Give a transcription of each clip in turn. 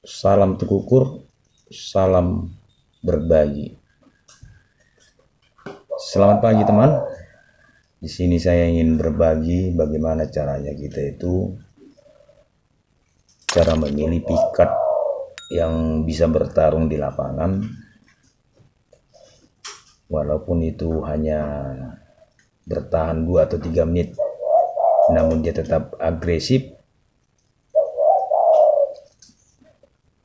Salam tekukur, salam berbagi. Selamat pagi teman. Di sini saya ingin berbagi bagaimana caranya kita itu cara memilih pikat yang bisa bertarung di lapangan, walaupun itu hanya bertahan 2 atau 3 menit, namun dia tetap agresif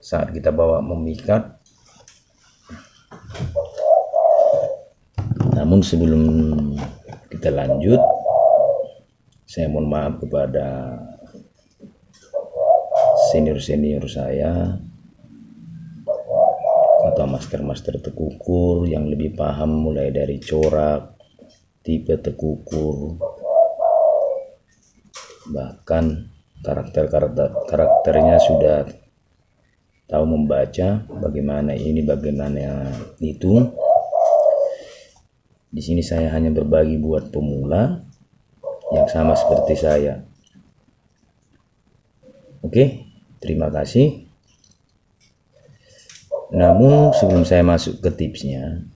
saat kita bawa memikat. Namun sebelum kita lanjut, saya mohon maaf kepada senior-senior saya atau master-master tekukur yang lebih paham mulai dari corak, tipe tekukur, bahkan karakternya sudah tahu membaca bagaimana ini bagaimana itu. Di sini saya hanya berbagi buat pemula yang sama seperti saya. Oke, terima kasih. Namun sebelum saya masuk ke tipsnya,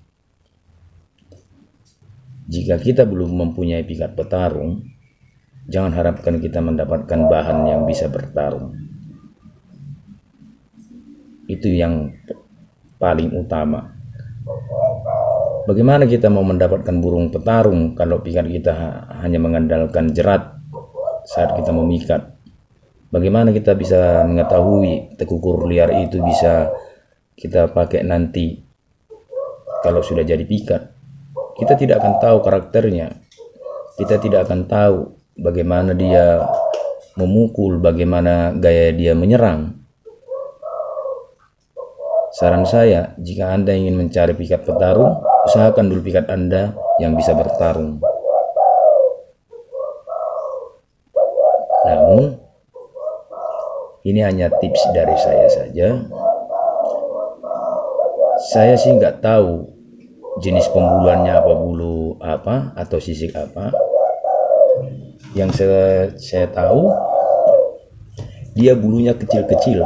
jika kita belum mempunyai pikat petarung, jangan harapkan kita mendapatkan bahan yang bisa bertarung. Itu yang paling utama. Bagaimana kita mau mendapatkan burung petarung kalau pikat kita hanya mengandalkan jerat saat kita memikat? Bagaimana kita bisa mengetahui tekukur liar itu bisa kita pakai nanti kalau sudah jadi pikat? Kita tidak akan tahu karakternya. Kita tidak akan tahu bagaimana dia memukul, bagaimana gaya dia menyerang. Saran saya, jika Anda ingin mencari pikat petarung, usahakan dulu pikat Anda yang bisa bertarung. Namun, ini hanya tips dari saya saja. Saya sih nggak tahu jenis pembuluannya apa, bulu apa atau sisik apa. Yang saya tahu, dia bulunya kecil-kecil.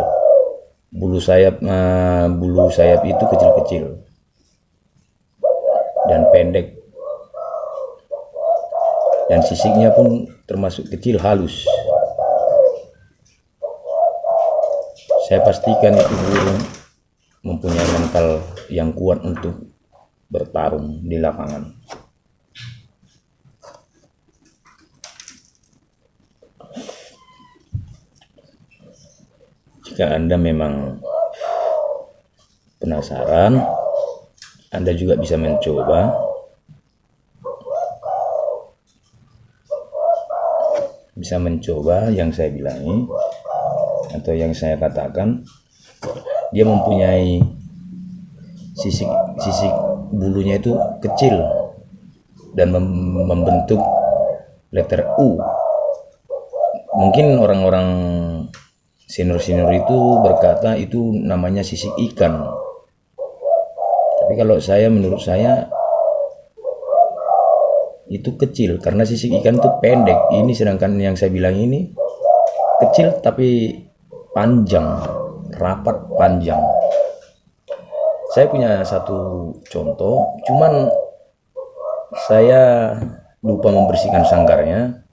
Bulu sayap itu kecil-kecil dan pendek, dan sisiknya pun termasuk kecil, halus. Saya pastikan itu burung mempunyai mental yang kuat untuk bertarung di lapangan. Jika Anda memang penasaran, Anda juga bisa mencoba. Bisa mencoba yang saya bilangi atau yang saya katakan. Dia mempunyai sisik bulunya itu kecil dan membentuk letter U. Mungkin orang-orang senior itu berkata itu namanya sisik ikan. Tapi kalau menurut saya itu kecil karena sisik ikan itu pendek. Ini sedangkan yang saya bilang ini kecil tapi panjang, rapat panjang. Saya punya satu contoh, cuman saya lupa membersihkan sangkarnya.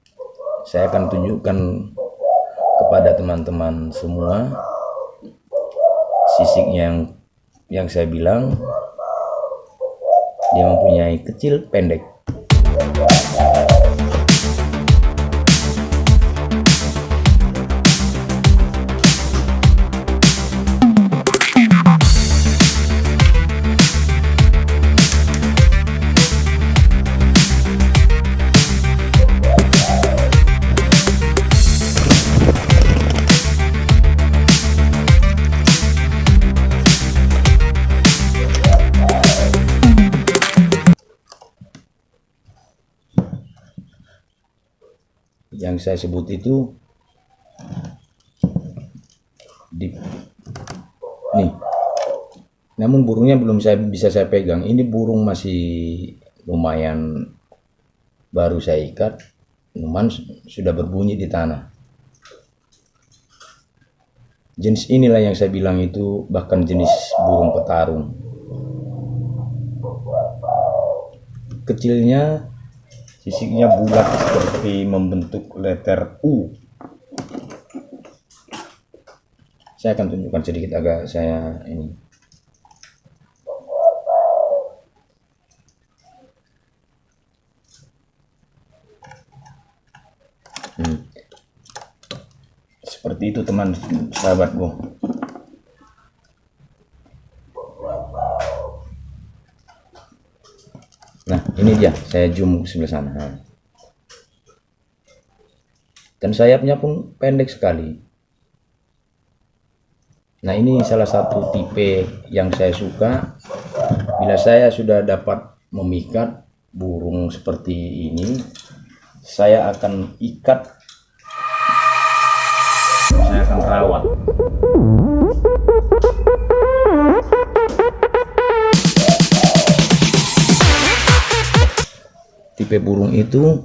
Saya akan tunjukkan kepada teman-teman semua sisiknya yang saya bilang dia mempunyai kecil pendek. Yang saya sebut itu nih. Namun burungnya belum bisa saya pegang. Ini burung masih lumayan baru saya ikat, namun sudah berbunyi di tanah. Jenis inilah yang saya bilang itu bahkan jenis burung petarung. Kecilnya, sisiknya bulat seperti membentuk letter U. Saya akan tunjukkan sedikit, agak saya ini. Seperti itu teman sahabatku. Nah ini dia, saya zoom ke sebelah sana. Dan sayapnya pun pendek sekali. Nah ini salah satu tipe yang saya suka. Bila saya sudah dapat memikat burung seperti ini, saya akan ikat, saya akan rawat. Tipe burung itu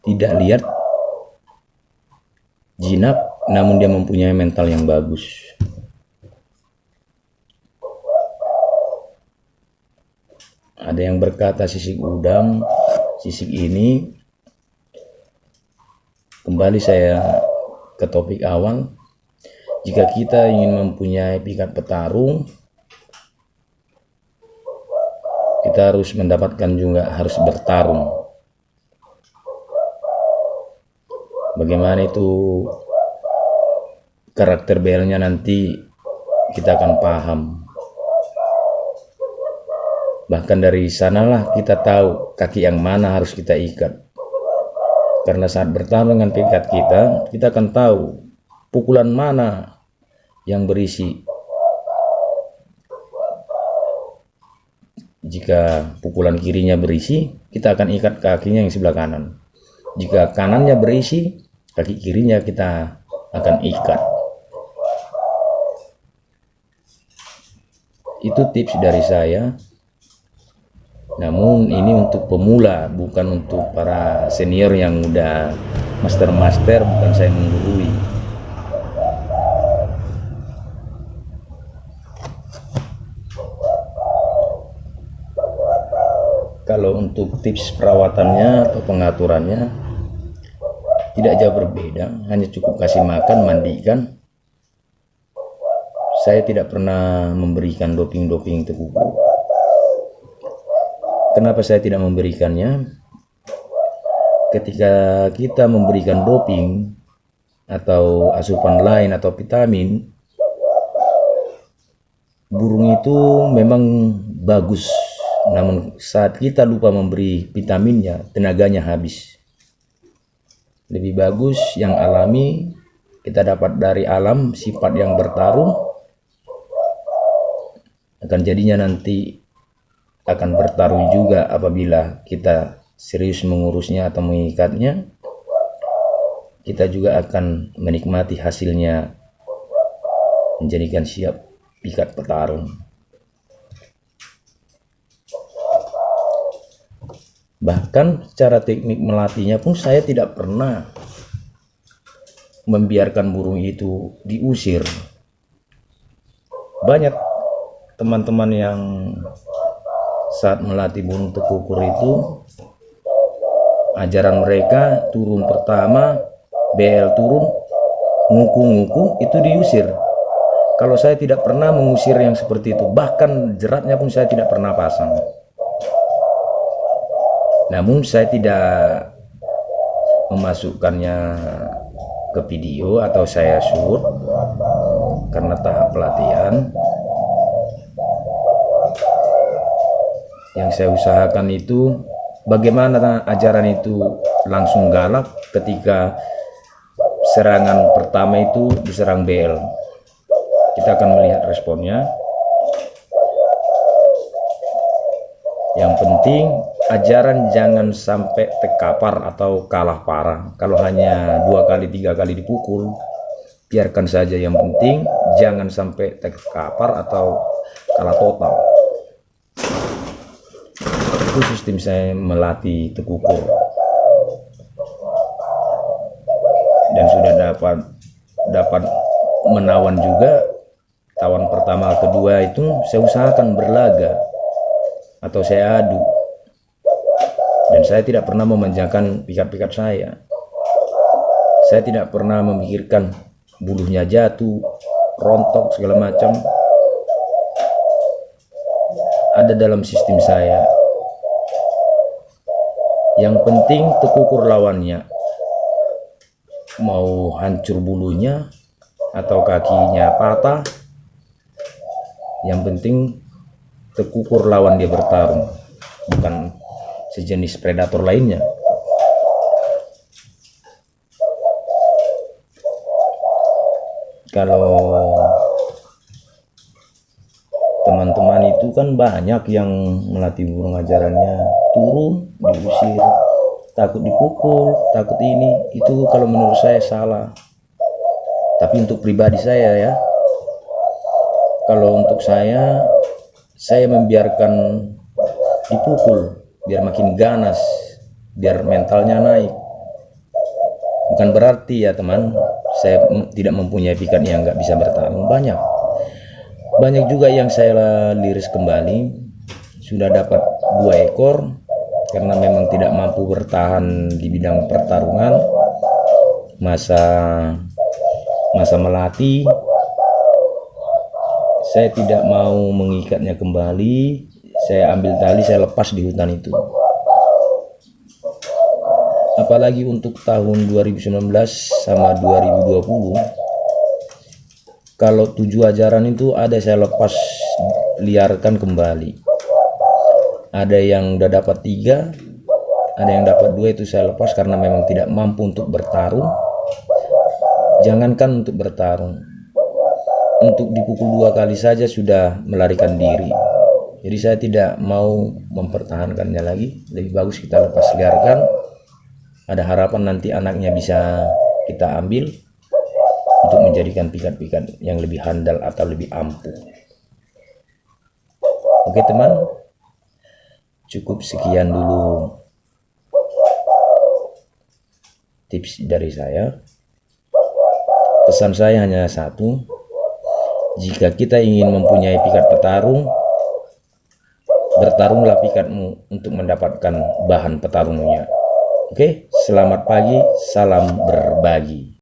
tidak lihat, jinak, namun dia mempunyai mental yang bagus. Ada yang berkata sisik udang, sisik ini, kembali saya ke topik awal, jika kita ingin mempunyai pikat petarung, kita harus mendapatkan juga, harus bertarung. Bagaimana itu karakter belnya nanti kita akan paham. Bahkan dari sanalah kita tahu kaki yang mana harus kita ikat. Karena saat bertarung dengan pikat kita akan tahu pukulan mana yang berisi. Jika pukulan kirinya berisi, kita akan ikat kakinya yang sebelah kanan. Jika kanannya berisi, kaki kirinya kita akan ikat. Itu tips dari saya. Namun ini untuk pemula, bukan untuk para senior yang udah master-master, bukan saya menggurui. Kalau untuk tips perawatannya atau pengaturannya tidak jauh berbeda, hanya cukup kasih makan, mandikan. Saya tidak pernah memberikan doping-doping tekukur. Kenapa saya tidak memberikannya? Ketika kita memberikan doping atau asupan lain atau vitamin, burung itu memang bagus. Namun saat kita lupa memberi vitaminnya, tenaganya habis. Lebih bagus yang alami, kita dapat dari alam sifat yang bertarung, akan jadinya nanti akan bertarung juga apabila kita serius mengurusnya atau mengikatnya. Kita juga akan menikmati hasilnya, menjadikan siap pikat petarung. Bahkan cara teknik melatihnya pun saya tidak pernah membiarkan burung itu diusir. Banyak teman-teman yang saat melatih burung tekukur itu, ajaran mereka turun pertama, BL turun, nguku-nguku, itu diusir. Kalau saya tidak pernah mengusir yang seperti itu, bahkan jeratnya pun saya tidak pernah pasang. Namun saya tidak memasukkannya ke video atau saya shoot karena tahap pelatihan. Yang saya usahakan itu bagaimana ajaran itu langsung galak ketika serangan pertama itu diserang BL. Kita akan melihat responnya. Yang penting ajaran jangan sampai terkapar atau kalah parah. Kalau hanya 2 kali 3 kali dipukul, biarkan saja. Yang penting jangan sampai terkapar atau kalah total. Itu sistem saya melatih tekukur, dan sudah dapat menawan juga, tawan pertama kedua itu saya usahakan berlaga atau saya adu, dan saya tidak pernah memanjakan pikat-pikat saya tidak pernah memikirkan bulunya jatuh, rontok segala macam, ada dalam sistem saya. Yang penting tekukur lawannya, mau hancur bulunya atau kakinya patah, yang penting tekukur lawan dia bertarung, bukan sejenis predator lainnya. Kalau teman-teman itu kan banyak yang melatih burung ajarannya turun, diusir, takut dipukul, takut ini, itu kalau menurut saya salah. Tapi untuk pribadi saya ya, kalau untuk saya membiarkan dipukul biar makin ganas, biar mentalnya naik. Bukan berarti ya teman, saya tidak mempunyai pikat yang nggak bisa bertarung. Banyak juga yang saya liris kembali, sudah dapat 2 ekor karena memang tidak mampu bertahan di bidang pertarungan, masa melatih. Saya tidak mau mengikatnya kembali, saya ambil tali, saya lepas di hutan itu. Apalagi untuk tahun 2019 sama 2020, kalau 7 ajaran itu ada saya lepas liarkan kembali. Ada yang udah dapat 3, ada yang dapat 2, itu saya lepas karena memang tidak mampu untuk bertarung. Jangankan untuk bertarung, untuk dipukul 2 kali saja sudah melarikan diri. Jadi saya tidak mau mempertahankannya lagi, lebih bagus kita lepas liarkan. Ada harapan nanti anaknya bisa kita ambil untuk menjadikan pikat-pikat yang lebih handal atau lebih ampuh. Oke teman, cukup sekian dulu tips dari saya. Pesan saya hanya satu, jika kita ingin mempunyai pikat petarung, bertarunglah pikatmu untuk mendapatkan bahan petarungnya. Oke, selamat pagi, salam berbagi.